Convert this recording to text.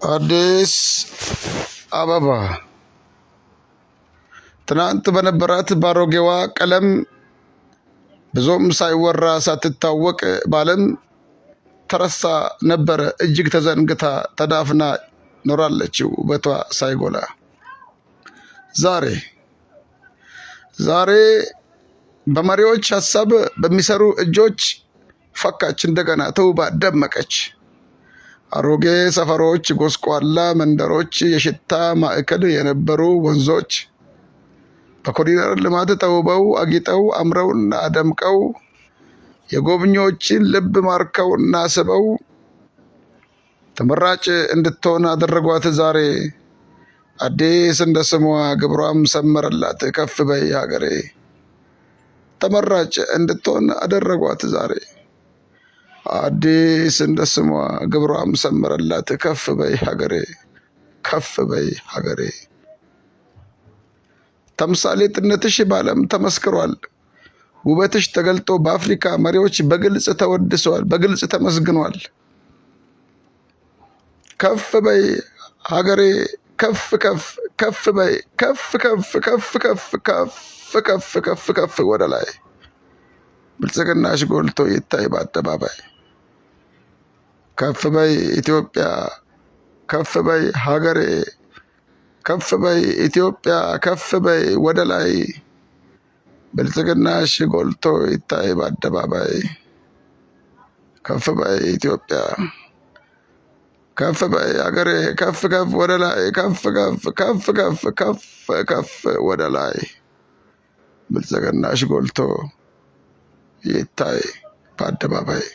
አዲስ አበባ ትናንት በነበራት ባሮጌዋ ቀለም ብዙም ሳይወራ ሳትታወቅ ባለም ተረሳ ነበረ እጅግ ተዘንግታ ተዳፍና ኖራለች ውበቷ ሳይጎላ። ዛሬ በመሪዎች ሐሳብ በሚሰሩ እጆች ፈካች እንደገና ተውባ ደመቀች። አሮጌ ሰፈሮች፣ ጎስቋላ መንደሮች፣ የሽታ ማዕከል የነበሩ ወንዞች በኮሪደር ልማት ተውበው አጊጠው አምረውና ደምቀው የጎብኚዎችን ልብ ማርከውና ስበው ተመራጭ እንድትሆን አደረጓት። ዛሬ አዲስ እንደ ስሟ ግብሯም ሰመረላት ከፍ በይ ሀገሬ። ተመራጭ እንድትሆን አደረጓት ዛሬ አዲስ እንደ ስሟ ግብሯም ሰመረላት ከፍ በይ ሀገሬ፣ ከፍ በይ ሀገሬ። ተምሳሌትነትሽ በዓለም ተመስክሯል። ውበትሽ ተገልጦ በአፍሪካ መሪዎች በግልጽ ተወድሷል፣ በግልጽ ተመስግኗል። ከፍ በይ ሀገሬ፣ ከፍ ከፍ ከፍ በይ፣ ከፍ ከፍ ከፍ ከፍ ከፍ ከፍ ከፍ ከፍ ወደ ላይ ብልጽግናሽ ጎልቶ ይታይ በአደባባይ። ከፍ በይ ኢትዮጵያ፣ ከፍ በይ ሀገሬ፣ ከፍ በይ ኢትዮጵያ፣ ከፍ በይ ወደ ላይ ብልጽግናሽ ጎልቶ ይታይ በአደባባይ። ከፍ በይ ኢትዮጵያ፣ ከፍ በይ ሀገሬ፣ ከፍ ከፍ ወደ ላይ፣ ከፍ ከፍ ከፍ ከፍ ከፍ ከፍ ወደ ላይ ብልጽግናሽ ጎልቶ ይታይ በአደባባይ።